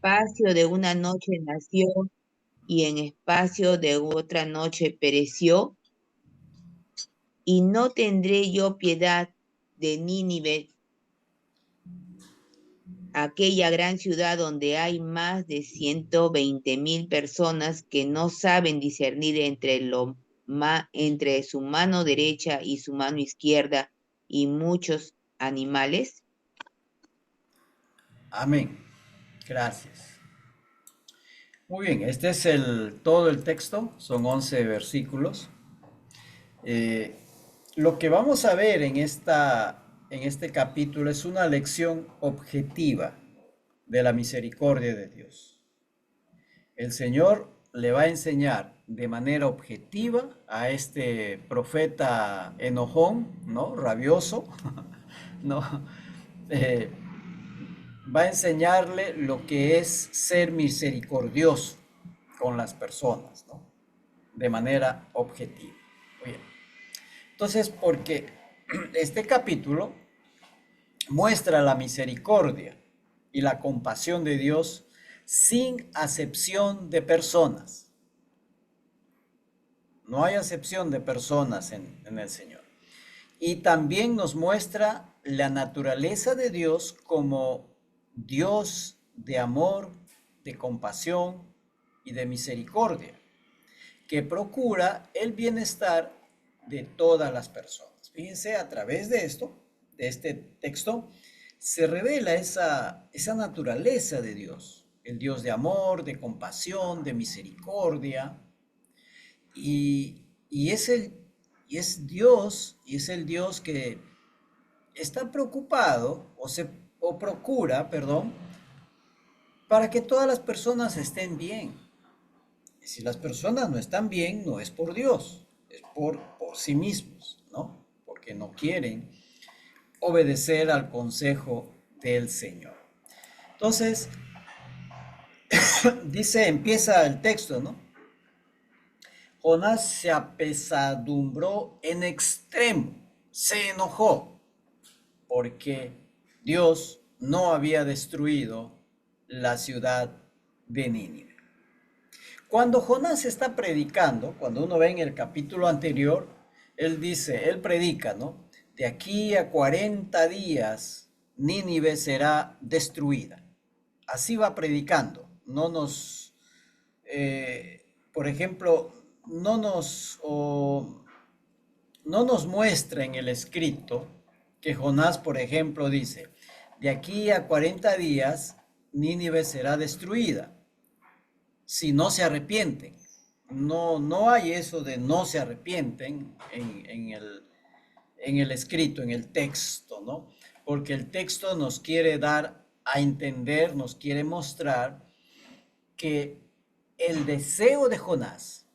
espacio de una noche nació y en espacio de otra noche pereció, y no tendré yo piedad de Nínive, aquella gran ciudad donde hay más de 120,000 personas que no saben discernir entre su mano derecha y su mano izquierda, y muchos animales. Amén. Gracias. Muy bien, este es todo el texto, son 11 versículos. Eh, lo que vamos a ver en este capítulo es una lección objetiva de la misericordia de Dios. El Señor le va a enseñar de manera objetiva a este profeta enojón, ¿no? Rabioso, ¿no? Eh, Va a enseñarle lo que es ser misericordioso con las personas, ¿no? De manera objetiva. Muy bien. Entonces, porque este capítulo muestra la misericordia y la compasión de Dios sin acepción de personas. No hay acepción de personas en el Señor. Y también nos muestra la naturaleza de Dios como Dios de amor, de compasión y de misericordia, que procura el bienestar de todas las personas. Fíjense, a través de esto, de este texto, se revela esa naturaleza de Dios, el Dios de amor, de compasión, de misericordia, y es y es el Dios que está preocupado o procura, perdón, para que todas las personas estén bien. Y si las personas no están bien, no es por Dios, es por sí mismos, ¿no? Porque no quieren obedecer al consejo del Señor. Entonces, empieza el texto, ¿no? Jonás se apesadumbró en extremo, se enojó, porque Dios no había destruido la ciudad de Nínive. Cuando Jonás está predicando, cuando uno ve en el capítulo anterior, él predica, ¿no? De aquí a 40 días Nínive será destruida. Así va predicando. Por ejemplo, no nos muestra en el escrito que Jonás, por ejemplo, dice, de aquí a 40 días Nínive será destruida si no se arrepienten. No, no hay eso de no se arrepienten en el escrito, en el texto, ¿no? Porque el texto nos quiere dar a entender, nos quiere mostrar que el deseo de Jonás,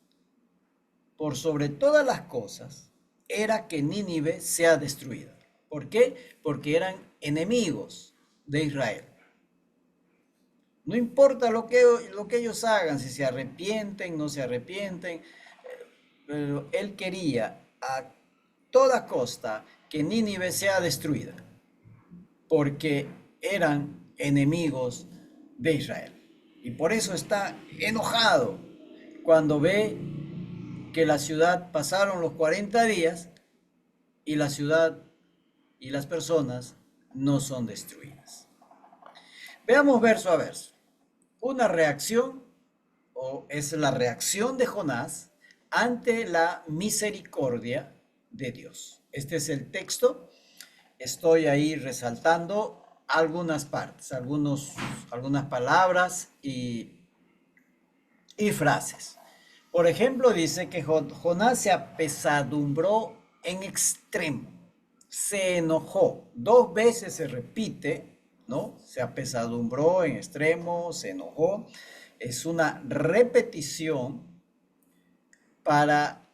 por sobre todas las cosas, era que Nínive sea destruida. ¿Por qué? Porque eran enemigos de Israel. No importa lo que ellos hagan, si se arrepienten, no se arrepienten, pero él quería a toda costa que Nínive sea destruida, porque eran enemigos de Israel. Y por eso está enojado cuando ve que la ciudad pasaron los 40 días y la ciudad y las personas no son destruidas. Veamos verso a verso. Una reacción, o es la reacción de Jonás ante la misericordia de Dios. Este es el texto. Estoy ahí resaltando algunas partes, algunas palabras y frases. Por ejemplo, dice que Jonás se apesadumbró en extremo, se enojó. Dos veces se repite, ¿no? Se apesadumbró en extremo, se enojó. Es una repetición para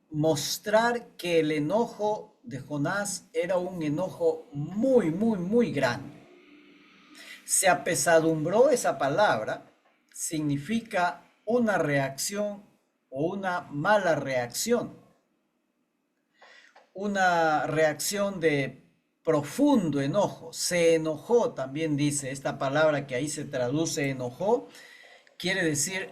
mostrar que el enojo de Jonás era un enojo muy, muy, muy grande. Se apesadumbró, esa palabra significa una reacción o una mala reacción. Una reacción profundo enojo. Se enojó, también dice esta palabra que ahí se traduce enojó, quiere decir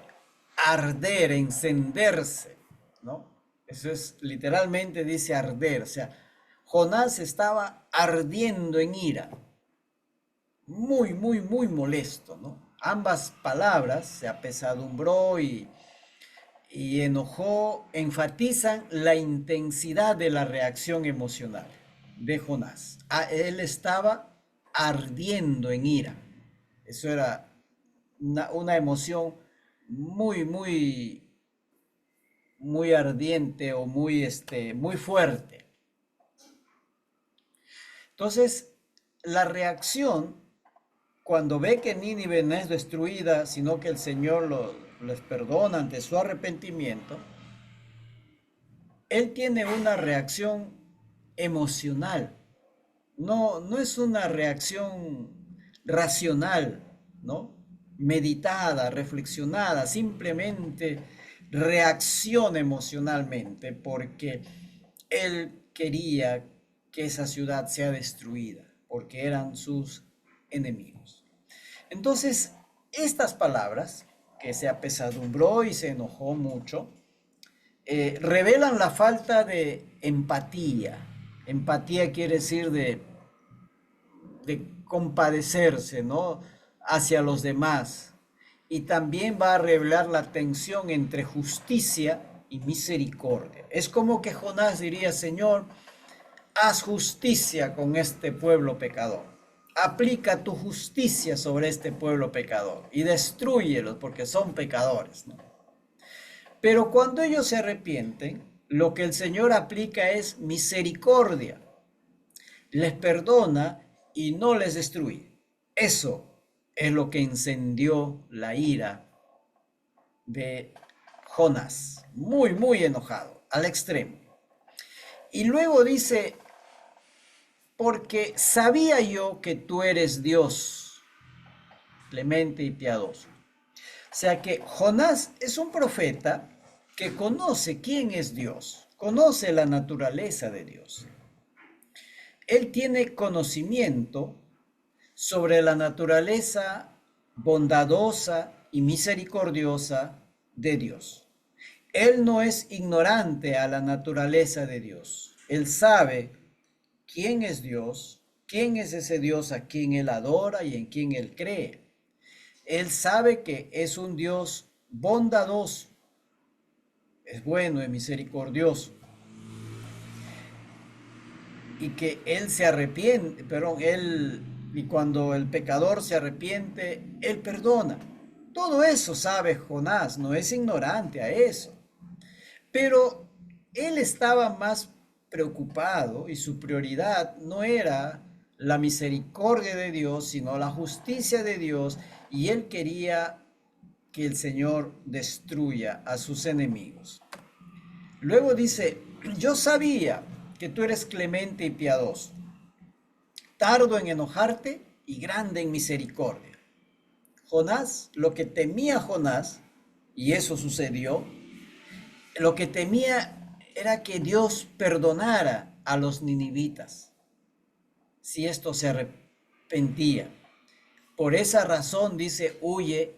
arder, encenderse, ¿no? Eso es, literalmente dice arder, o sea, Jonás estaba ardiendo en ira, muy, muy, muy molesto, ¿no? Ambas palabras, se apesadumbró y enojó, enfatizan la intensidad de la reacción emocional de Jonás. Él estaba ardiendo en ira. Eso era una emoción muy, muy, muy ardiente o muy, muy fuerte. Entonces, la reacción, cuando ve que Nínive no es destruida, sino que el Señor les perdona ante su arrepentimiento, él tiene una reacción emocional. No, no es una reacción racional, ¿no? Meditada, reflexionada, simplemente reacciona emocionalmente porque él quería que esa ciudad sea destruida, porque eran sus enemigos. Entonces, estas palabras, que se apesadumbró y se enojó mucho, revelan la falta de empatía. Empatía quiere decir de compadecerse, ¿no? Hacia los demás. Y también va a revelar la tensión entre justicia y misericordia. Es como que Jonás diría, Señor, haz justicia con este pueblo pecador. Aplica tu justicia sobre este pueblo pecador y destrúyelos porque son pecadores, ¿no? Pero cuando ellos se arrepienten, lo que el Señor aplica es misericordia. Les perdona y no les destruye. Eso es lo que encendió la ira de Jonás. Muy, muy enojado, al extremo. Y luego dice, porque sabía yo que tú eres Dios, clemente y piadoso. O sea que Jonás es un profeta que conoce quién es Dios, conoce la naturaleza de Dios. Él tiene conocimiento sobre la naturaleza bondadosa y misericordiosa de Dios. Él no es ignorante a la naturaleza de Dios. Él sabe quién es Dios, quién es ese Dios a quien él adora y en quien él cree. Él sabe que es un Dios bondadoso, es bueno, es misericordioso, y que él se arrepiente, y cuando el pecador se arrepiente, él perdona. Todo eso sabe Jonás, no es ignorante a eso. Pero él estaba más preocupado y su prioridad no era la misericordia de Dios, sino la justicia de Dios, y él quería que el Señor destruya a sus enemigos. Luego dice, yo sabía que tú eres clemente y piadoso, tardo en enojarte y grande en misericordia. Jonás, lo que temía Jonás, y eso sucedió, lo que temía era que Dios perdonara a los ninivitas si esto se arrepentía. Por esa razón dice, huye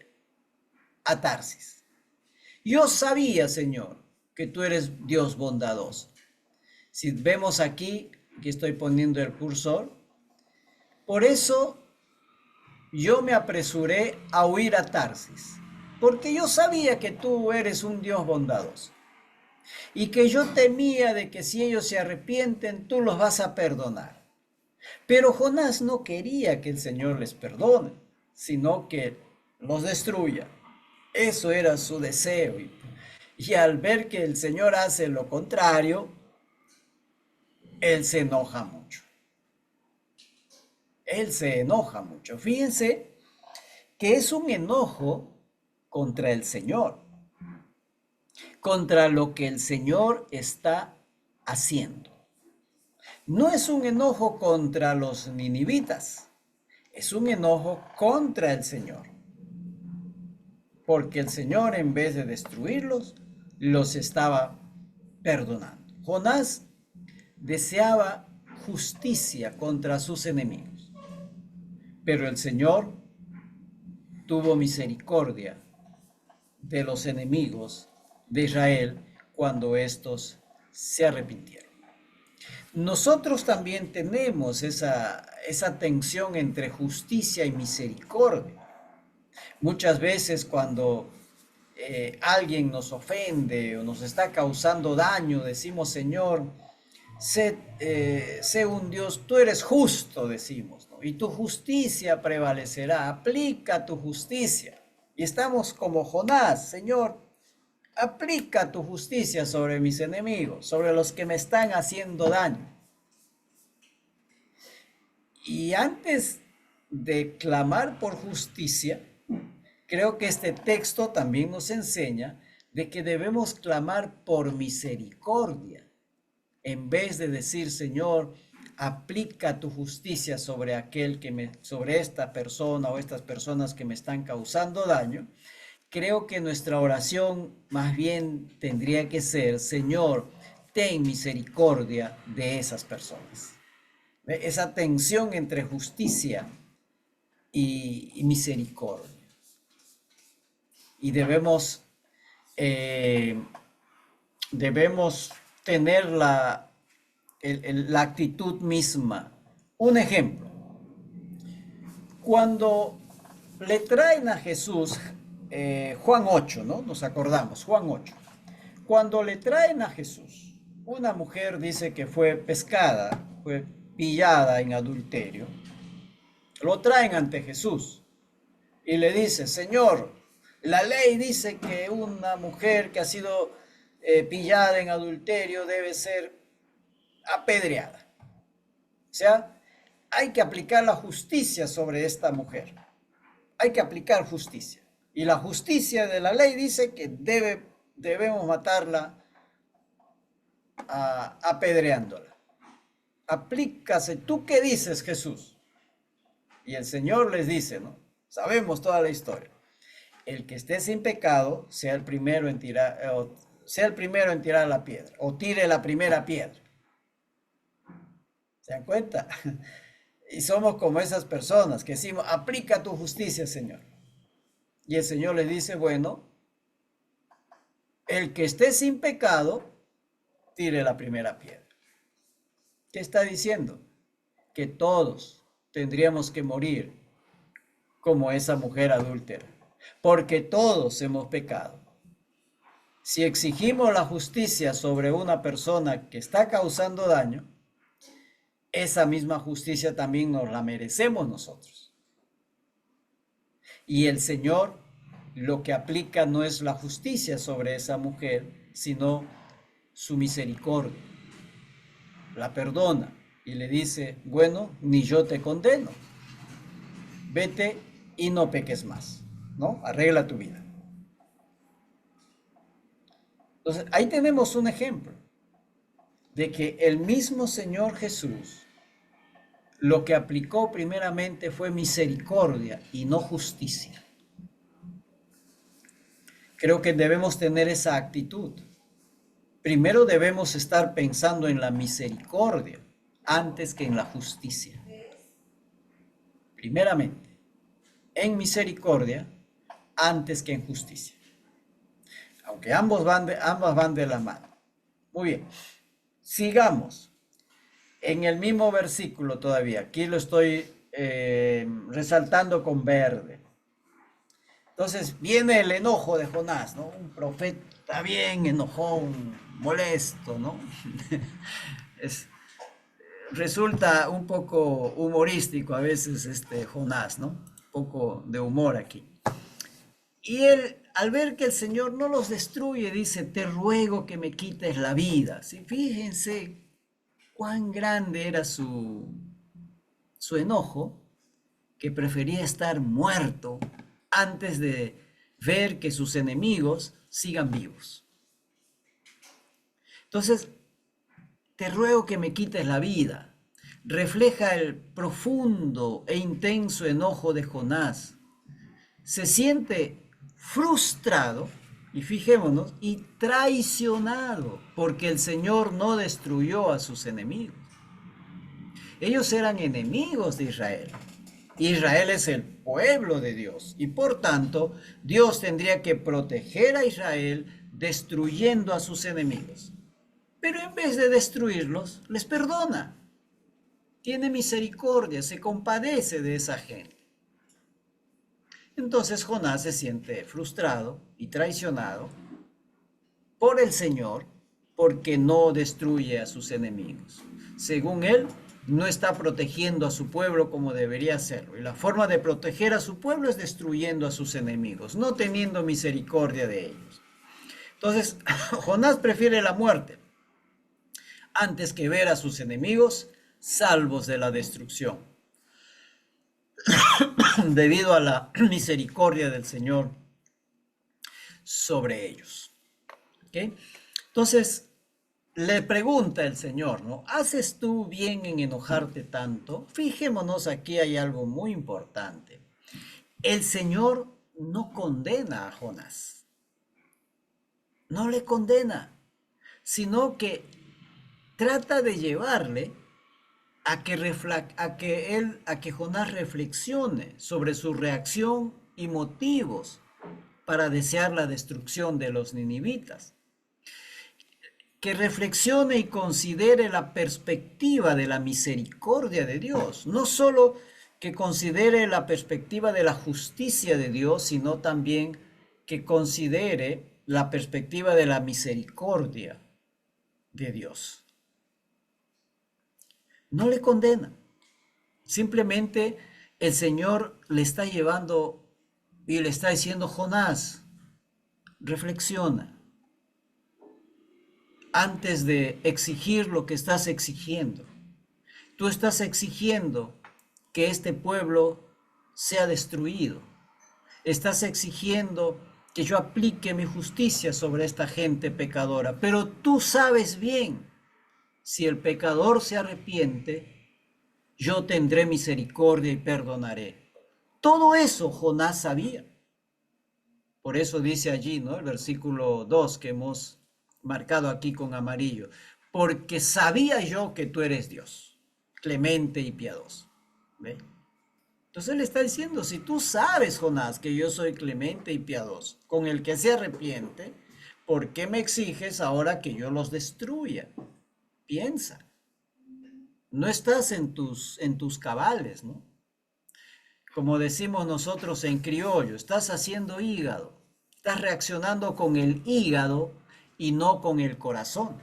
a Tarsis. Yo sabía, Señor, que tú eres Dios bondadoso. Si vemos aquí, que estoy poniendo el cursor, por eso yo me apresuré a huir a Tarsis, porque yo sabía que tú eres un Dios bondadoso y que yo temía de que si ellos se arrepienten, tú los vas a perdonar. Pero Jonás no quería que el Señor les perdone, sino que los destruya. Eso era su deseo. Y al ver que el Señor hace lo contrario, él se enoja mucho. Él se enoja mucho. Fíjense que es un enojo contra el Señor, contra lo que el Señor está haciendo. No es un enojo contra los ninivitas, es un enojo contra el Señor. Porque el Señor, en vez de destruirlos, los estaba perdonando. Jonás deseaba justicia contra sus enemigos. Pero el Señor tuvo misericordia de los enemigos de Israel cuando éstos se arrepintieron. Nosotros también tenemos esa tensión entre justicia y misericordia. Muchas veces cuando alguien nos ofende o nos está causando daño, decimos, Señor, sé un Dios, tú eres justo, decimos, ¿no? Y tu justicia prevalecerá, aplica tu justicia. Y estamos como Jonás, Señor, aplica tu justicia sobre mis enemigos, sobre los que me están haciendo daño. Y antes de clamar por justicia, creo que este texto también nos enseña de que debemos clamar por misericordia. En vez de decir, Señor, aplica tu justicia sobre sobre esta persona o estas personas que me están causando daño, creo que nuestra oración más bien tendría que ser, Señor, ten misericordia de esas personas. Esa tensión entre justicia y misericordia. Y debemos tener la actitud misma. Un ejemplo, cuando le traen a Jesús, Juan 8, ¿no? Nos acordamos, Juan 8. Cuando le traen a Jesús, una mujer dice que fue pescada, fue pillada en adulterio, lo traen ante Jesús y le dice, Señor, la ley dice que una mujer que ha sido pillada en adulterio debe ser apedreada. O sea, hay que aplicar la justicia sobre esta mujer. Hay que aplicar justicia. Y la justicia de la ley dice que debemos matarla apedreándola. Aplícase. ¿Tú qué dices, Jesús? Y el Señor les dice, ¿no? Sabemos toda la historia. El que esté sin pecado sea el primero en tirar la piedra, o tire la primera piedra. ¿Se dan cuenta? Y somos como esas personas que decimos, aplica tu justicia, Señor. Y el Señor le dice, bueno, el que esté sin pecado, tire la primera piedra. ¿Qué está diciendo? Que todos tendríamos que morir como esa mujer adúltera, porque todos hemos pecado. Si exigimos la justicia sobre una persona que está causando daño, esa misma justicia también nos la merecemos nosotros. Y el Señor lo que aplica no es la justicia sobre esa mujer, sino su misericordia. La perdona y le dice, bueno, ni yo te condeno. Vete y no peques más, ¿no? Arregla tu vida. Entonces, ahí tenemos un ejemplo de que el mismo Señor Jesús lo que aplicó primeramente fue misericordia y no justicia. Creo que debemos tener esa actitud. Primero debemos estar pensando en la misericordia antes que en la justicia. Primeramente, en misericordia antes que en justicia. Aunque ambas van de la mano. Muy bien. Sigamos. En el mismo versículo todavía. Aquí lo estoy resaltando con verde. Entonces viene el enojo de Jonás, ¿no? Un profeta bien enojón, molesto, ¿no? Resulta un poco humorístico a veces este Jonás, ¿no? Un poco de humor aquí. Y él, al ver que el Señor no los destruye, dice, te ruego que me quites la vida. ¿Sí? Fíjense cuán grande era su enojo, que prefería estar muerto antes de ver que sus enemigos sigan vivos. Entonces, te ruego que me quites la vida. Refleja el profundo e intenso enojo de Jonás. Se siente frustrado, y fijémonos, y traicionado, porque el Señor no destruyó a sus enemigos. Ellos eran enemigos de Israel. Israel es el pueblo de Dios y por tanto Dios tendría que proteger a Israel destruyendo a sus enemigos. Pero en vez de destruirlos, les perdona. Tiene misericordia, se compadece de esa gente. Entonces Jonás se siente frustrado y traicionado por el Señor porque no destruye a sus enemigos. Según él, no está protegiendo a su pueblo como debería hacerlo. Y la forma de proteger a su pueblo es destruyendo a sus enemigos, no teniendo misericordia de ellos. Entonces, Jonás prefiere la muerte antes que ver a sus enemigos salvos de la destrucción, debido a la misericordia del Señor sobre ellos. ¿Okay? Entonces, le pregunta el Señor, ¿no? ¿Haces tú bien en enojarte tanto? Fijémonos, aquí hay algo muy importante. El Señor no condena a Jonás, no le condena, sino que trata de llevarle a que Jonás reflexione sobre su reacción y motivos para desear la destrucción de los ninivitas. Que reflexione y considere la perspectiva de la misericordia de Dios, no solo que considere la perspectiva de la justicia de Dios, sino también que considere la perspectiva de la misericordia de Dios. No le condena, simplemente el Señor le está llevando y le está diciendo: Jonás, reflexiona antes de exigir lo que estás exigiendo. Tú estás exigiendo que este pueblo sea destruido. Estás exigiendo que yo aplique mi justicia sobre esta gente pecadora. Pero tú sabes bien, si el pecador se arrepiente, yo tendré misericordia y perdonaré. Todo eso Jonás sabía. Por eso dice allí, ¿no? El versículo 2 que hemos marcado aquí con amarillo. Porque sabía yo que tú eres Dios, clemente y piadoso. ¿Ve? Entonces él está diciendo: si tú sabes, Jonás, que yo soy clemente y piadoso, con el que se arrepiente, ¿por qué me exiges ahora que yo los destruya? Piensa. No estás en tus cabales, ¿no? Como decimos nosotros en criollo, estás haciendo hígado. Estás reaccionando con el hígado y no con el corazón.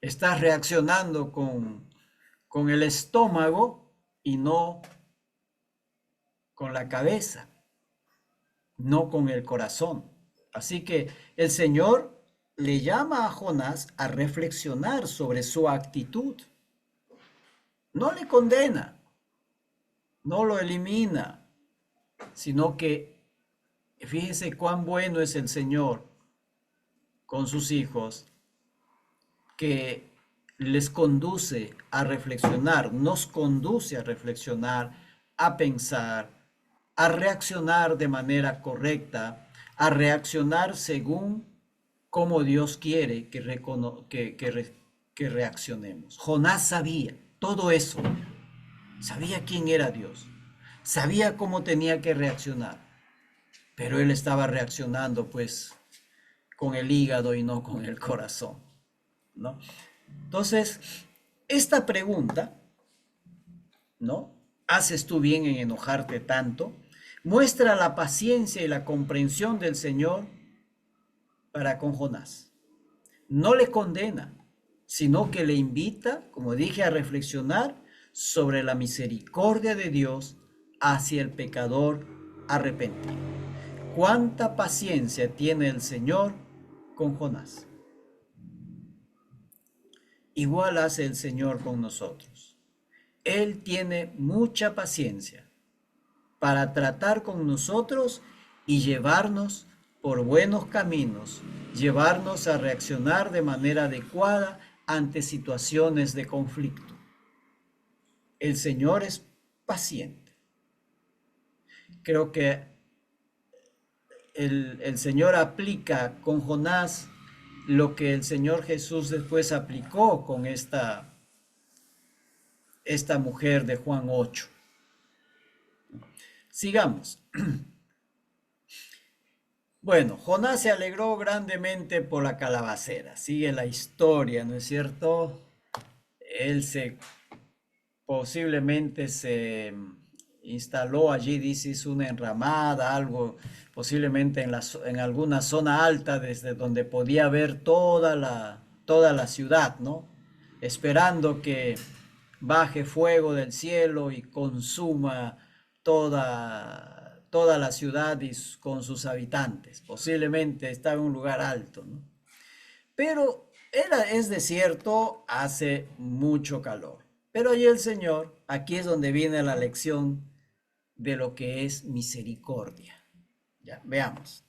Estás reaccionando con el estómago y no con la cabeza, no con el corazón. Así que el Señor le llama a Jonás a reflexionar sobre su actitud. No le condena, no lo elimina, sino que fíjese cuán bueno es el Señor con sus hijos, que les conduce a reflexionar, nos conduce a reflexionar, a pensar, a reaccionar de manera correcta, a reaccionar según cómo Dios quiere que reaccionemos. Jonás sabía todo eso, sabía quién era Dios, sabía cómo tenía que reaccionar, pero él estaba reaccionando pues con el hígado y no con el corazón, ¿no? Entonces, esta pregunta, ¿no? ¿Haces tú bien en enojarte tanto? Muestra la paciencia y la comprensión del Señor para con Jonás. No le condena, sino que le invita, como dije, a reflexionar sobre la misericordia de Dios hacia el pecador arrepentido. ¿Cuánta paciencia tiene el Señor con Jonás? Igual hace el Señor con nosotros. Él tiene mucha paciencia para tratar con nosotros y llevarnos por buenos caminos, llevarnos a reaccionar de manera adecuada ante situaciones de conflicto. El Señor es paciente. Creo que el Señor aplica con Jonás lo que el Señor Jesús después aplicó con esta esta mujer de Juan 8. Sigamos. Bueno, Jonás se alegró grandemente por la calabacera. Sigue la historia, ¿no es cierto? Él posiblemente se instaló allí, dice, es una enramada, algo, posiblemente en alguna zona alta desde donde podía ver toda la ciudad, ¿no? Esperando que baje fuego del cielo y consuma toda la ciudad con sus habitantes. Posiblemente está en un lugar alto, ¿no? Pero es desierto, hace mucho calor. Pero ahí el Señor, aquí es donde viene la lección de lo que es misericordia. Ya, veamos.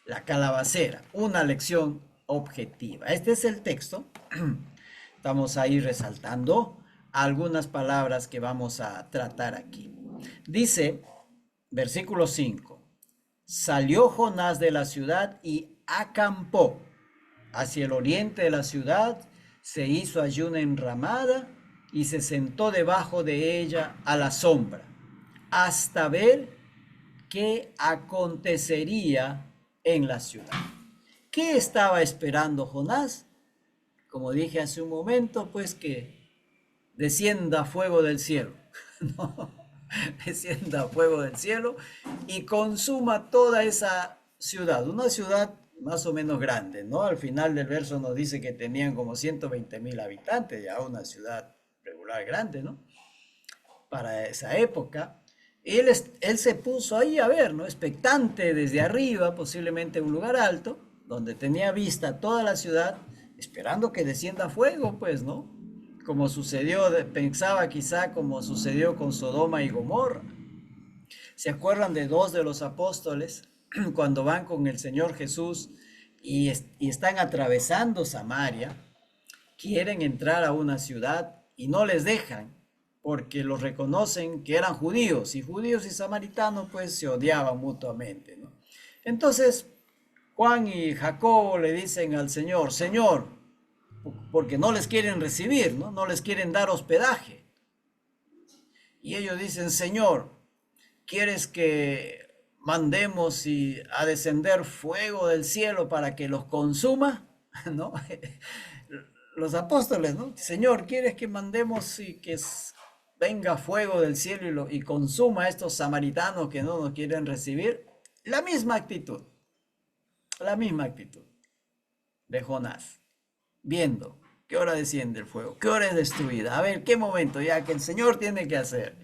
La calabacera, una lección objetiva. Este es el texto. Estamos ahí resaltando algunas palabras que vamos a tratar aquí. Dice, versículo 5, salió Jonás de la ciudad y acampó hacia el oriente de la ciudad, se hizo allí una enramada y se sentó debajo de ella a la sombra, hasta ver qué acontecería en la ciudad. ¿Qué estaba esperando Jonás? Como dije hace un momento, pues que descienda fuego del cielo, ¿no? Descienda fuego del cielo y consuma toda esa ciudad, una ciudad más o menos grande, ¿no? Al final del verso nos dice que tenían como 120,000 habitantes, ya una ciudad regular grande, ¿no? Para esa época. Él se puso ahí a ver, ¿no? Expectante desde arriba, posiblemente un lugar alto, donde tenía vista toda la ciudad, esperando que descienda fuego, pues, ¿no? Como sucedió, pensaba quizá como sucedió con Sodoma y Gomorra. ¿Se acuerdan de dos de los apóstoles cuando van con el Señor Jesús y están atravesando Samaria? Quieren entrar a una ciudad y no les dejan porque los reconocen que eran judíos y samaritanos pues se odiaban mutuamente, ¿no? Entonces Juan y Jacobo le dicen al Señor, Señor, porque no les quieren recibir, ¿no? No les quieren dar hospedaje. Y ellos dicen, Señor, ¿quieres que mandemos a descender fuego del cielo para que los consuma? ¿No? Los apóstoles, ¿no? Señor, ¿quieres que mandemos y que venga fuego del cielo y consuma a estos samaritanos que no nos quieren recibir? La misma actitud de Jonás, viendo qué hora desciende el fuego, qué hora es destruida, a ver qué momento ya que el Señor tiene que hacer.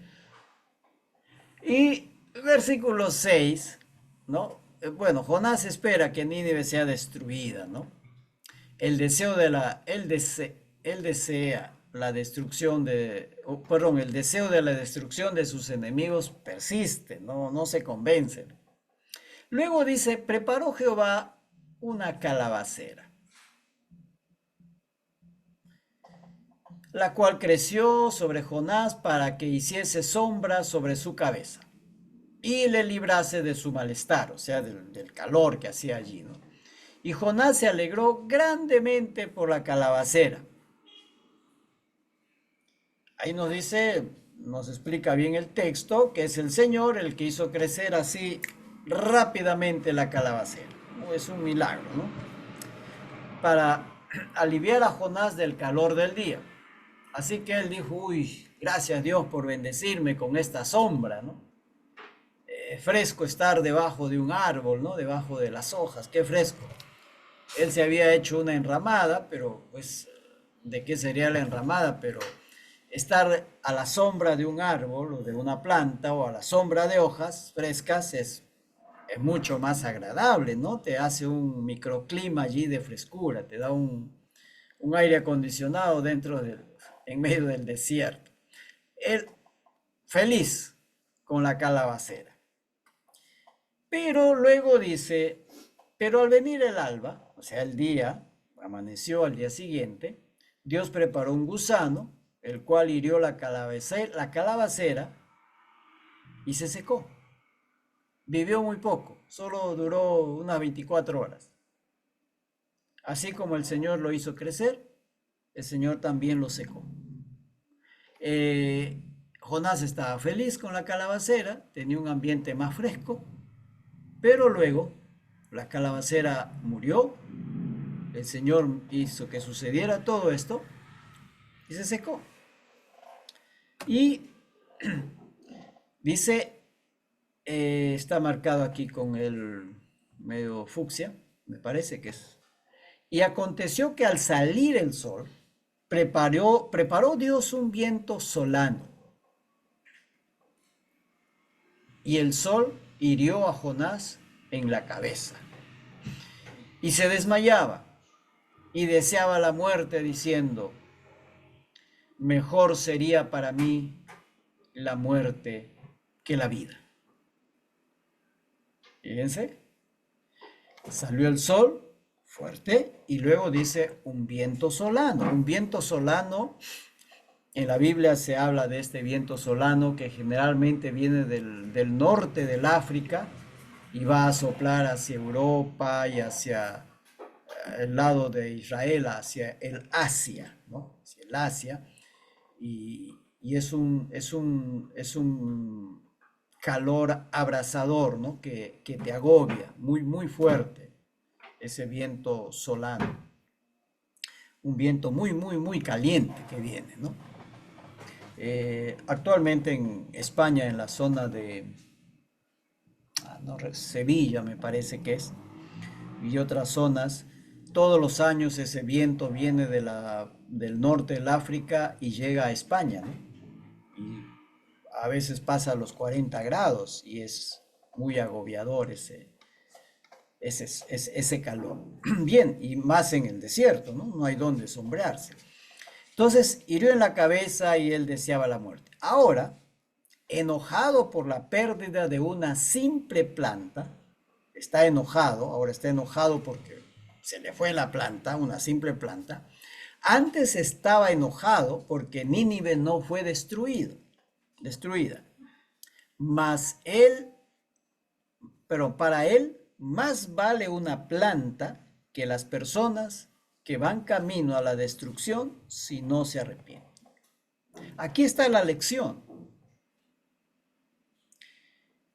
Y versículo 6, ¿no? Bueno, Jonás espera que Nínive sea destruida, ¿no? Él desea la destrucción el deseo de la destrucción de sus enemigos persiste, no se convence. Luego dice, preparó Jehová una calabacera, la cual creció sobre Jonás para que hiciese sombra sobre su cabeza y le librase de su malestar, o sea, del calor que hacía allí, ¿no? Y Jonás se alegró grandemente por la calabacera. Ahí nos explica bien el texto, que es el Señor el que hizo crecer así rápidamente la calabacera. Es un milagro, ¿no? Para aliviar a Jonás del calor del día. Así que él dijo, uy, gracias Dios por bendecirme con esta sombra, ¿no? Fresco estar debajo de un árbol, ¿no? Debajo de las hojas, qué fresco. Él se había hecho una enramada, pero pues, ¿de qué sería la enramada? Pero estar a la sombra de un árbol o de una planta o a la sombra de hojas frescas es mucho más agradable, ¿no? Te hace un microclima allí de frescura, te da un aire acondicionado en medio del desierto. Él feliz con la calabacera. Pero luego dice, pero al venir el alba, o sea, el día, amaneció al día siguiente, Dios preparó un gusano, el cual hirió la calabacera y se secó. Vivió muy poco, solo duró unas 24 horas. Así como el Señor lo hizo crecer, el Señor también lo secó. Jonás estaba feliz con la calabacera, tenía un ambiente más fresco, pero luego la calabacera murió, el Señor hizo que sucediera todo esto y se secó. Y dice, está marcado aquí con el medio fucsia, me parece que es. Y aconteció que al salir el sol, preparó Dios un viento solano, y el sol hirió a Jonás en la cabeza, y se desmayaba, y deseaba la muerte, diciendo, mejor sería para mí la muerte que la vida. Fíjense, salió el sol fuerte y luego dice un viento solano. Un viento solano, en la Biblia se habla de este viento solano que generalmente viene del norte del África y va a soplar hacia Europa y hacia el lado de Israel, hacia el Asia, ¿no? Hacia el Asia. Y es un calor abrasador, ¿no? Que te agobia, muy, muy fuerte, ese viento solano. Un viento muy, muy, muy caliente que viene, ¿no? Actualmente en España, en la zona de no, Sevilla, me parece que es, y otras zonas, todos los años ese viento viene del norte del África y llega a España, ¿no? Y a veces pasa a los 40 grados y es muy agobiador ese calor. Bien, y más en el desierto, ¿no? No hay donde sombrearse. Entonces hirió en la cabeza y él deseaba la muerte. Ahora, enojado por la pérdida de una simple planta, ahora está enojado porque se le fue la planta, una simple planta. Antes estaba enojado porque Nínive no fue destruida. Pero para él, más vale una planta que las personas que van camino a la destrucción si no se arrepienten. Aquí está la lección.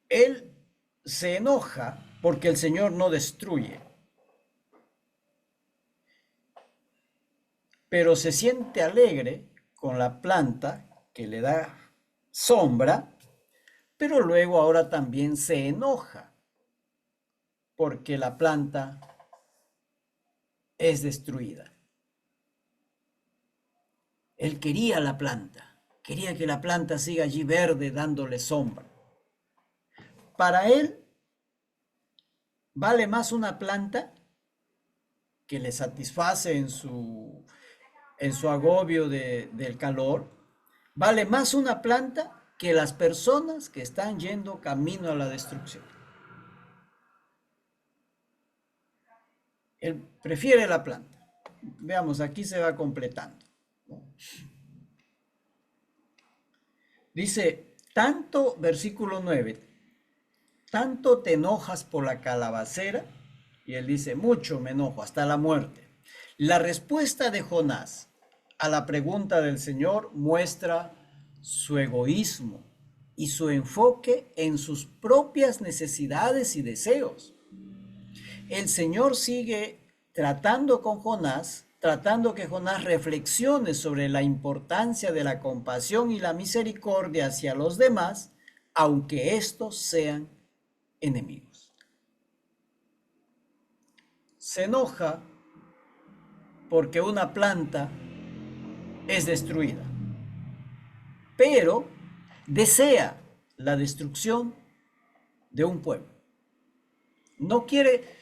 Él se enoja porque el Señor no destruye, pero se siente alegre con la planta que le da sombra, pero luego ahora también se enoja porque la planta es destruida. Él quería la planta, quería que la planta siga allí verde dándole sombra. Para él vale más una planta que le satisface en su agobio del calor, vale más una planta que las personas que están yendo camino a la destrucción. Él prefiere la planta. Veamos, aquí se va completando, ¿no? Dice, versículo 9, tanto te enojas por la calabacera, y él dice, mucho me enojo, hasta la muerte. La respuesta de Jonás a la pregunta del Señor muestra su egoísmo y su enfoque en sus propias necesidades y deseos. El Señor sigue tratando con Jonás, tratando que Jonás reflexione sobre la importancia de la compasión y la misericordia hacia los demás, aunque estos sean enemigos. Se enoja porque una planta es destruida, pero desea la destrucción de un pueblo. No quiere,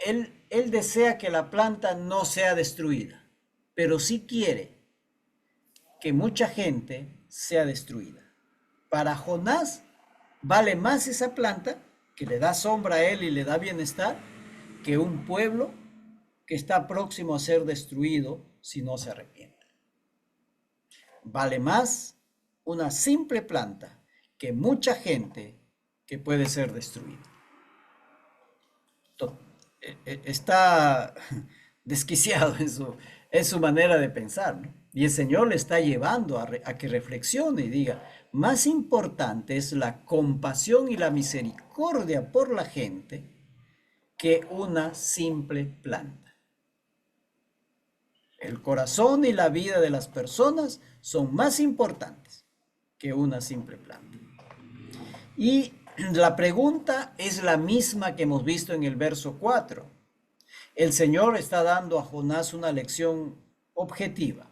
él desea que la planta no sea destruida, pero sí quiere que mucha gente sea destruida. Para Jonás vale más esa planta que le da sombra a él y le da bienestar que un pueblo que está próximo a ser destruido si no se arrepiente. Vale más una simple planta que mucha gente que puede ser destruida. Está desquiciado en su manera de pensar, ¿no? Y el Señor le está llevando a que reflexione y diga, más importante es la compasión y la misericordia por la gente que una simple planta. El corazón y la vida de las personas son más importantes que una simple planta. Y la pregunta es la misma que hemos visto en el verso 4. El Señor está dando a Jonás una lección objetiva.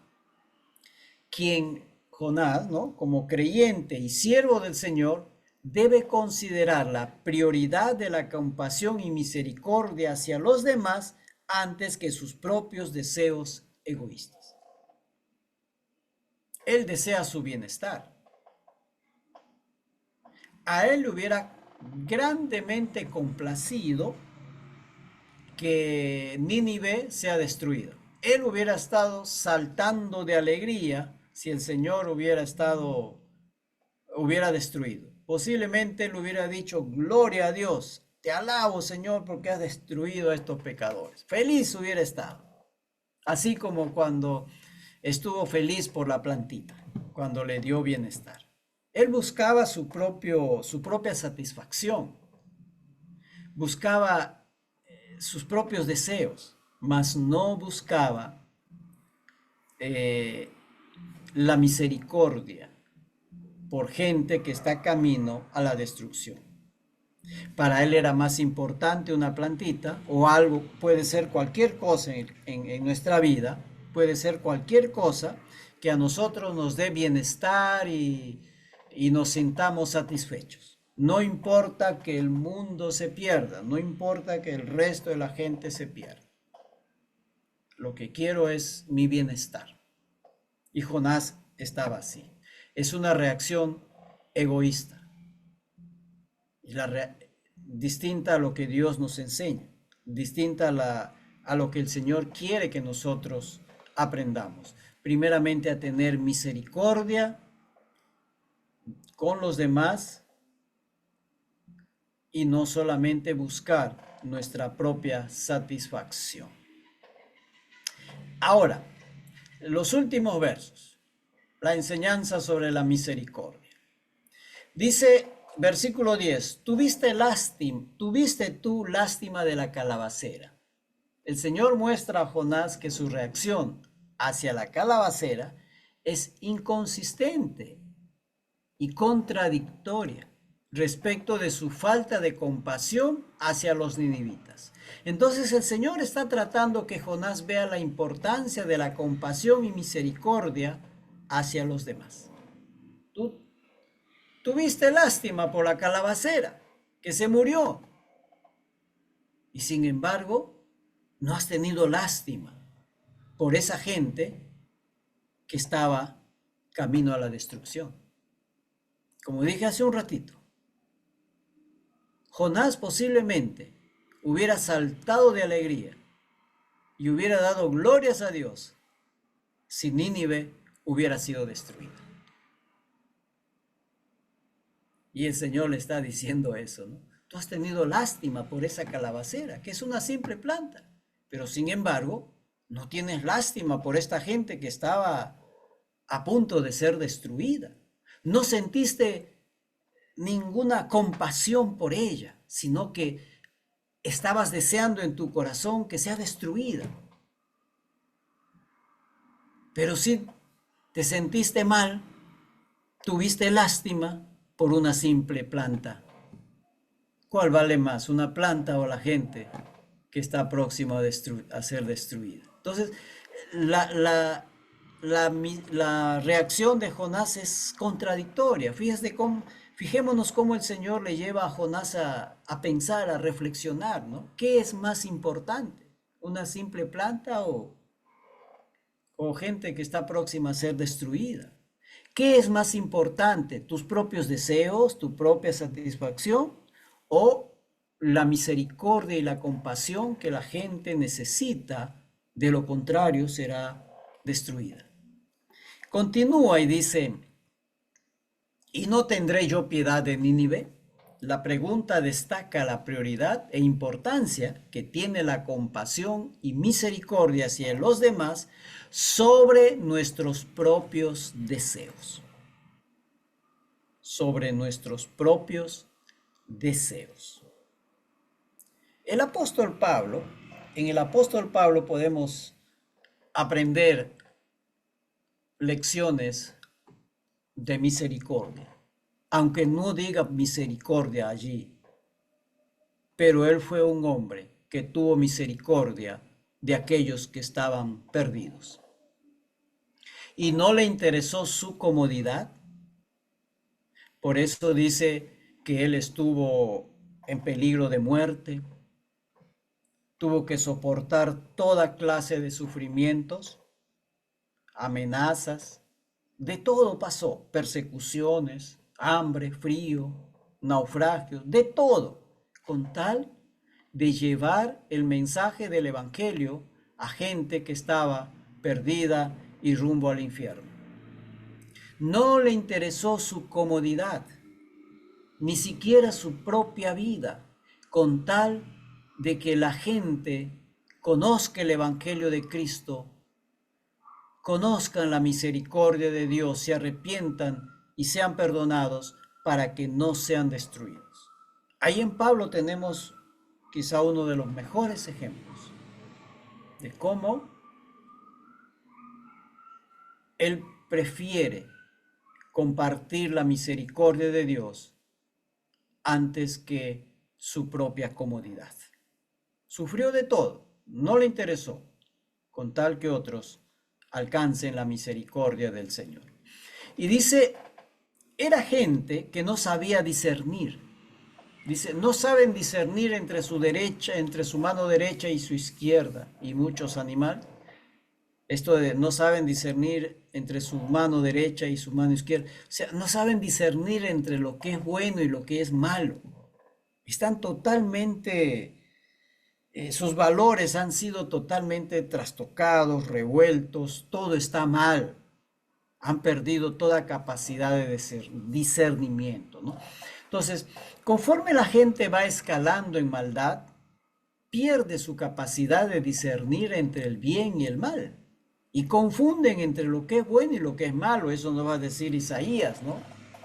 Quien Jonás, ¿no?, como creyente y siervo del Señor, debe considerar la prioridad de la compasión y misericordia hacia los demás antes que sus propios deseos egoístas. Él desea su bienestar. A él le hubiera grandemente complacido que Nínive sea destruido. Él hubiera estado saltando de alegría si el Señor hubiera destruido. Posiblemente él hubiera dicho, gloria a Dios, te alabo, Señor, porque has destruido a estos pecadores. Feliz hubiera estado. Así como cuando estuvo feliz por la plantita, cuando le dio bienestar. Él buscaba su propia satisfacción, buscaba sus propios deseos, mas no buscaba la misericordia por gente que está camino a la destrucción. Para él era más importante una plantita o algo, puede ser cualquier cosa en nuestra vida, puede ser cualquier cosa que a nosotros nos dé bienestar y nos sintamos satisfechos. No importa que el mundo se pierda, no importa que el resto de la gente se pierda. Lo que quiero es mi bienestar. Y Jonás estaba así. Es una reacción egoísta. Y distinta a lo que Dios nos enseña, distinta a lo que el Señor quiere que nosotros aprendamos. Primeramente a tener misericordia con los demás y no solamente buscar nuestra propia satisfacción. Ahora, los últimos versos, la enseñanza sobre la misericordia. Dice, versículo 10, tuviste tú lástima de la calabacera. El Señor muestra a Jonás que su reacción hacia la calabacera es inconsistente y contradictoria respecto de su falta de compasión hacia los ninivitas. Entonces el Señor está tratando que Jonás vea la importancia de la compasión y misericordia hacia los demás. Tú tuviste lástima por la calabacera que se murió y sin embargo no has tenido lástima por esa gente que estaba camino a la destrucción. Como dije hace un ratito, Jonás posiblemente hubiera saltado de alegría y hubiera dado glorias a Dios si Nínive hubiera sido destruida. Y el Señor le está diciendo eso, ¿no? Tú has tenido lástima por esa calabacera, que es una simple planta, pero sin embargo, no tienes lástima por esta gente que estaba a punto de ser destruida. No sentiste ninguna compasión por ella, sino que estabas deseando en tu corazón que sea destruida. Pero si te sentiste mal, tuviste lástima por una simple planta. ¿Cuál vale más, una planta o la gente que está próxima a ser destruida? Entonces, la reacción de Jonás es contradictoria. Fijémonos cómo el Señor le lleva a Jonás a pensar, a reflexionar, ¿no? ¿Qué es más importante? ¿Una simple planta o gente que está próxima a ser destruida? ¿Qué es más importante? ¿Tus propios deseos, tu propia satisfacción o la misericordia y la compasión que la gente necesita? De lo contrario, será destruida. Continúa y dice, ¿y no tendré yo piedad de Nínive? La pregunta destaca la prioridad e importancia que tiene la compasión y misericordia hacia los demás sobre nuestros propios deseos. Sobre nuestros propios deseos. El apóstol Pablo, en el apóstol Pablo podemos aprender lecciones de misericordia, aunque no diga misericordia allí, pero él fue un hombre que tuvo misericordia de aquellos que estaban perdidos. Y no le interesó su comodidad, por eso dice que él estuvo en peligro de muerte, tuvo que soportar toda clase de sufrimientos, amenazas, de todo pasó, persecuciones, hambre, frío, naufragios, de todo, con tal de llevar el mensaje del Evangelio a gente que estaba perdida y rumbo al infierno. No le interesó su comodidad, ni siquiera su propia vida, con tal de que la gente conozca el Evangelio de Cristo, conozcan la misericordia de Dios, se arrepientan y sean perdonados para que no sean destruidos. Ahí en Pablo tenemos quizá uno de los mejores ejemplos de cómo él prefiere compartir la misericordia de Dios antes que su propia comodidad. Sufrió de todo, no le interesó, con tal que otros alcancen la misericordia del Señor. Y dice, era gente que no sabía discernir. Dice, no saben discernir entre su derecha, entre su mano derecha y su izquierda, y muchos animales. Esto de no saben discernir entre su mano derecha y su mano izquierda. O sea, no saben discernir entre lo que es bueno y lo que es malo. Están totalmente, sus valores han sido totalmente trastocados, revueltos, todo está mal. Han perdido toda capacidad de discernimiento, ¿no? Entonces, conforme la gente va escalando en maldad, pierde su capacidad de discernir entre el bien y el mal. Y confunden entre lo que es bueno y lo que es malo. Eso nos va a decir Isaías, ¿no?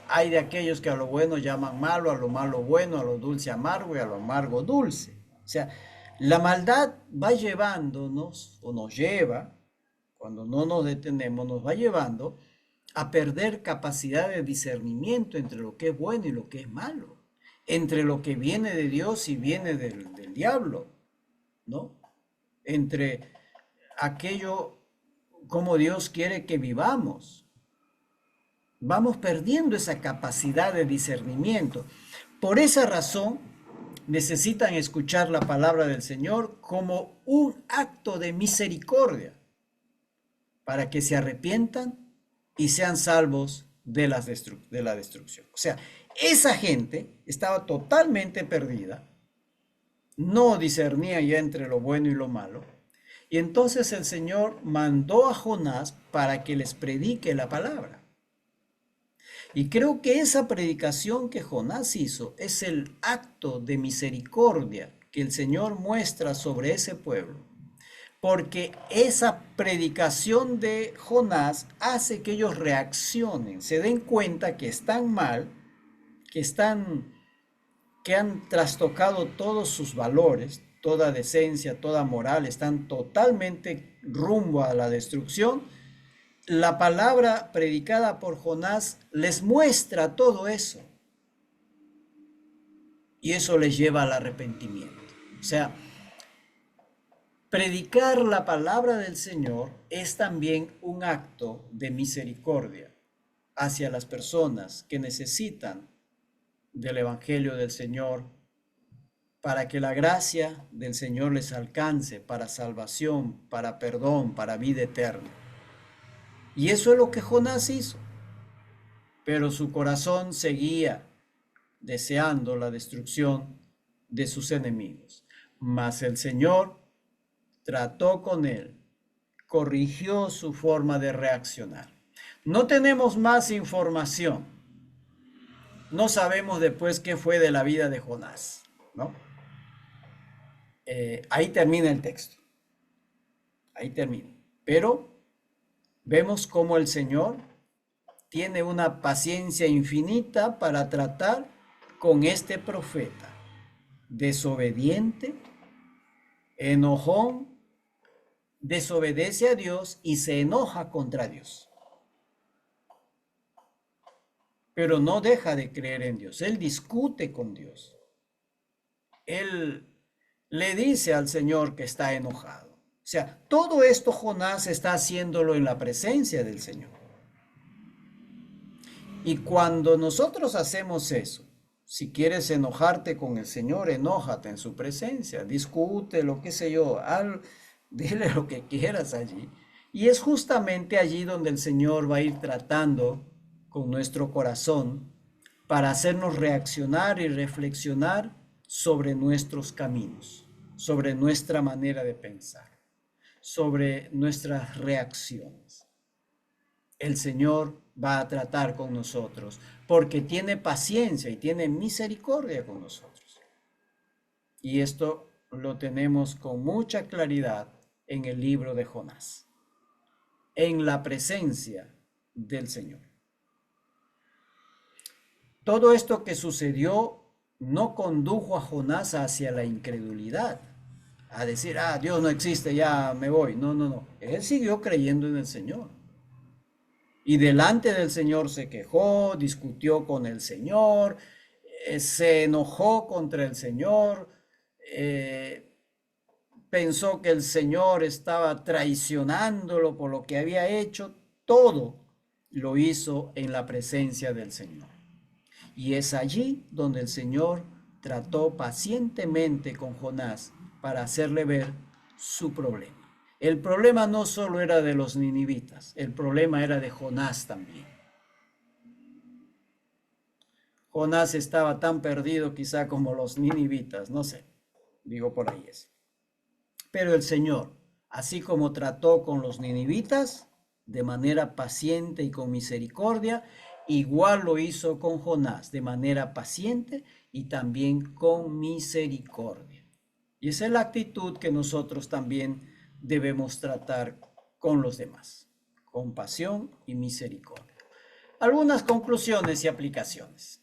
Hay de aquellos que a lo bueno llaman malo, a lo malo bueno, a lo dulce amargo y a lo amargo dulce. O sea, la maldad va llevándonos, o nos lleva, cuando no nos detenemos, nos va llevando a perder capacidad de discernimiento entre lo que es bueno y lo que es malo, entre lo que viene de Dios y viene del diablo, ¿no? Entre aquello como Dios quiere que vivamos. Vamos perdiendo esa capacidad de discernimiento. Por esa razón, necesitan escuchar la palabra del Señor como un acto de misericordia para que se arrepientan y sean salvos de la destrucción. O sea, esa gente estaba totalmente perdida, no discernía ya entre lo bueno y lo malo, y entonces el Señor mandó a Jonás para que les predique la palabra. Y creo que esa predicación que Jonás hizo es el acto de misericordia que el Señor muestra sobre ese pueblo, porque esa predicación de Jonás hace que ellos reaccionen, se den cuenta que están mal, que han trastocado todos sus valores, toda decencia, toda moral, están totalmente rumbo a la destrucción. La palabra predicada por Jonás les muestra todo eso. Y eso les lleva al arrepentimiento. O sea, predicar la palabra del Señor es también un acto de misericordia hacia las personas que necesitan del Evangelio del Señor, para que la gracia del Señor les alcance para salvación, para perdón, para vida eterna. Y eso es lo que Jonás hizo. Pero su corazón seguía deseando la destrucción de sus enemigos. Mas el Señor trató con él, corrigió su forma de reaccionar. No tenemos más información, No sabemos después qué fue de la vida de Jonás, ¿no? Ahí termina el texto, ahí termina. Pero vemos cómo el Señor tiene una paciencia infinita para tratar con este profeta, desobediente, enojón, desobedece a Dios y se enoja contra Dios. Pero no deja de creer en Dios, él discute con Dios. Él le dice al Señor que está enojado. O sea, todo esto Jonás está haciéndolo en la presencia del Señor. Y cuando nosotros hacemos eso, si quieres enojarte con el Señor, enójate en su presencia, discute, lo que sé yo, dile lo que quieras allí. Y es justamente allí donde el Señor va a ir tratando con nuestro corazón para hacernos reaccionar y reflexionar sobre nuestros caminos, sobre nuestra manera de pensar, sobre nuestras reacciones. El Señor va a tratar con nosotros porque tiene paciencia y tiene misericordia con nosotros. Y esto lo tenemos con mucha claridad en el libro de Jonás, en la presencia del Señor. Todo esto que sucedió no condujo a Jonás hacia la incredulidad, a decir, Dios no existe, ya me voy. No, no, no. Él siguió creyendo en el Señor. Y delante del Señor se quejó, discutió con el Señor, se enojó contra el Señor, pensó que el Señor estaba traicionándolo por lo que había hecho. Todo lo hizo en la presencia del Señor. Y es allí donde el Señor trató pacientemente con Jonás para hacerle ver su problema. El problema no solo era de los ninivitas, el problema era de Jonás también. Jonás estaba tan perdido quizá como los ninivitas, no sé, digo por ahí eso. Pero el Señor, así como trató con los ninivitas, de manera paciente y con misericordia, igual lo hizo con Jonás, de manera paciente y también con misericordia. Y esa es la actitud que nosotros también debemos tratar con los demás, compasión y misericordia. Algunas conclusiones y aplicaciones.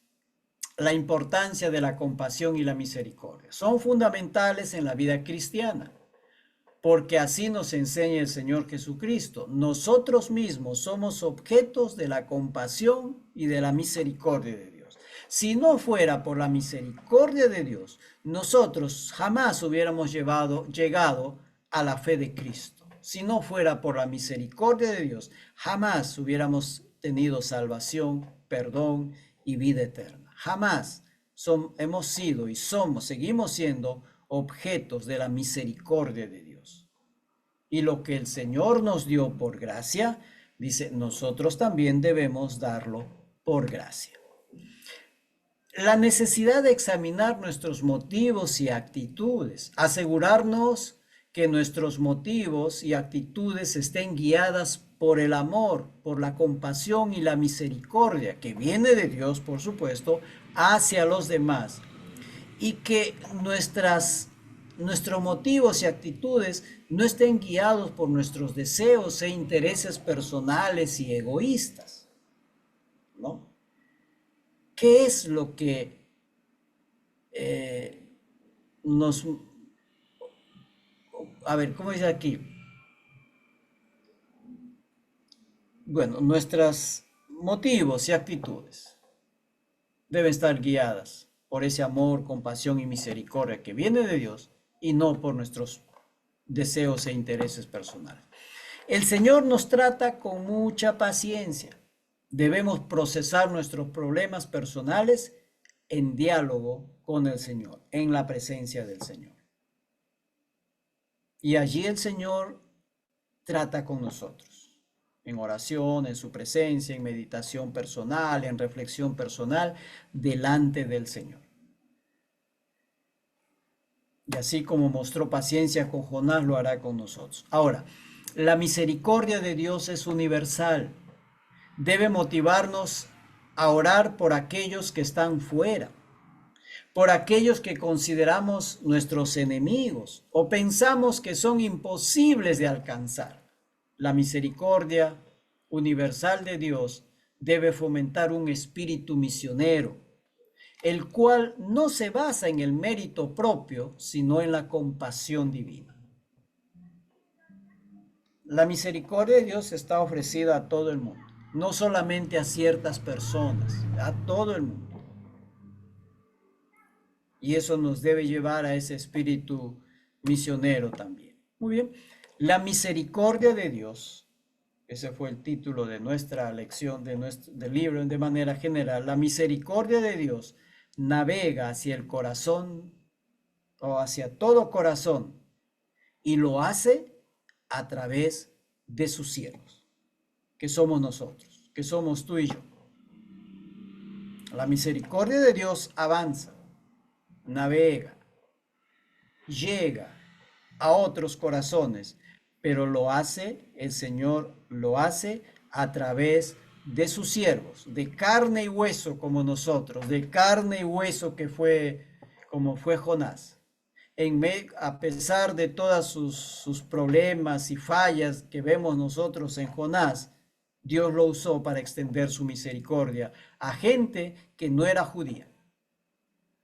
La importancia de la compasión y la misericordia son fundamentales en la vida cristiana, porque así nos enseña el Señor Jesucristo. Nosotros mismos somos objetos de la compasión y de la misericordia de Dios. Si no fuera por la misericordia de Dios, nosotros jamás hubiéramos llegado a la fe de Cristo. Si no fuera por la misericordia de Dios, jamás hubiéramos tenido salvación, perdón y vida eterna. Jamás hemos sido y seguimos siendo objetos de la misericordia de Dios. Y lo que el Señor nos dio por gracia, dice, nosotros también debemos darlo por gracia. La necesidad de examinar nuestros motivos y actitudes, asegurarnos que nuestros motivos y actitudes estén guiadas por el amor, por la compasión y la misericordia que viene de Dios, por supuesto, hacia los demás, y que nuestros motivos y actitudes no estén guiados por nuestros deseos e intereses personales y egoístas, ¿no? ¿Qué es lo que ¿cómo dice aquí? Bueno, nuestros motivos y actitudes deben estar guiadas por ese amor, compasión y misericordia que viene de Dios y no por nuestros deseos e intereses personales. El Señor nos trata con mucha paciencia. Debemos procesar nuestros problemas personales en diálogo con el Señor, en la presencia del Señor. Y allí el Señor trata con nosotros, en oración, en su presencia, en meditación personal, en reflexión personal, delante del Señor. Y así como mostró paciencia con Jonás, lo hará con nosotros. Ahora, la misericordia de Dios es universal. Debe motivarnos a orar por aquellos que están fuera, por aquellos que consideramos nuestros enemigos o pensamos que son imposibles de alcanzar. La misericordia universal de Dios debe fomentar un espíritu misionero, el cual no se basa en el mérito propio, sino en la compasión divina. La misericordia de Dios está ofrecida a todo el mundo, no solamente a ciertas personas, a todo el mundo. Y eso nos debe llevar a ese espíritu misionero también. Muy bien. La misericordia de Dios, ese fue el título de nuestra lección, del libro de manera general. La misericordia de Dios navega hacia el corazón o hacia todo corazón y lo hace a través de sus siervos, que somos nosotros, que somos tú y yo. La misericordia de Dios avanza, navega, llega a otros corazones, pero el Señor lo hace a través de sus siervos, de carne y hueso como nosotros, de carne y hueso como fue Jonás. A pesar de todos sus problemas y fallas que vemos nosotros en Jonás, Dios lo usó para extender su misericordia a gente que no era judía,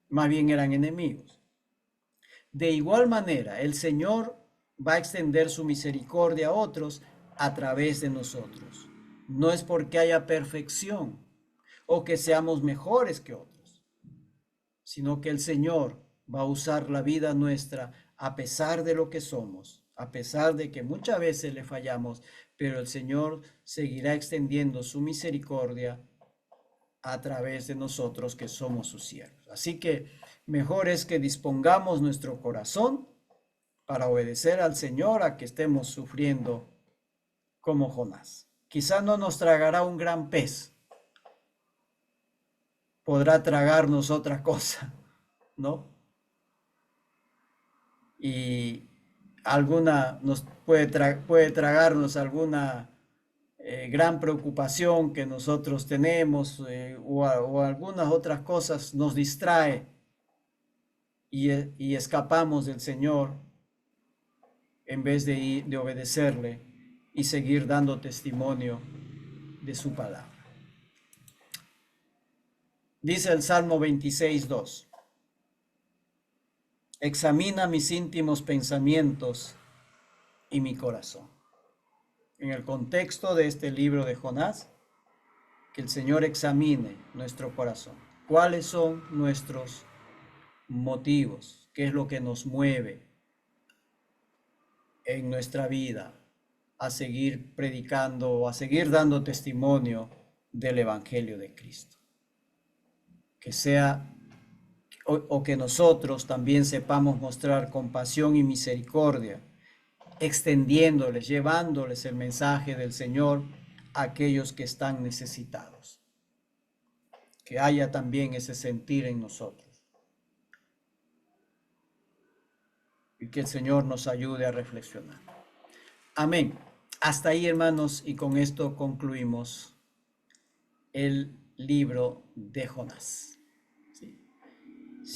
más bien eran enemigos. De igual manera, el Señor va a extender su misericordia a otros a través de nosotros. No es porque haya perfección o que seamos mejores que otros, sino que el Señor va a usar la vida nuestra a pesar de lo que somos, a pesar de que muchas veces le fallamos, pero el Señor seguirá extendiendo su misericordia a través de nosotros que somos sus siervos. Así que mejor es que dispongamos nuestro corazón para obedecer al Señor a que estemos sufriendo como Jonás. Quizá no nos tragará un gran pez, podrá tragarnos otra cosa, ¿no? Y nos puede tragarnos alguna gran preocupación que nosotros tenemos o algunas otras cosas nos distrae y escapamos del Señor en vez de obedecerle y seguir dando testimonio de su palabra. Dice el Salmo 26:2: examina mis íntimos pensamientos y mi corazón. En el contexto de este libro de Jonás, que el Señor examine nuestro corazón. ¿Cuáles son nuestros motivos? ¿Qué es lo que nos mueve en nuestra vida a seguir predicando o a seguir dando testimonio del Evangelio de Cristo? Que sea o que nosotros también sepamos mostrar compasión y misericordia, extendiéndoles, llevándoles el mensaje del Señor a aquellos que están necesitados. Que haya también ese sentir en nosotros. Y que el Señor nos ayude a reflexionar. Amén. Hasta ahí, hermanos, y con esto concluimos el libro de Jonás.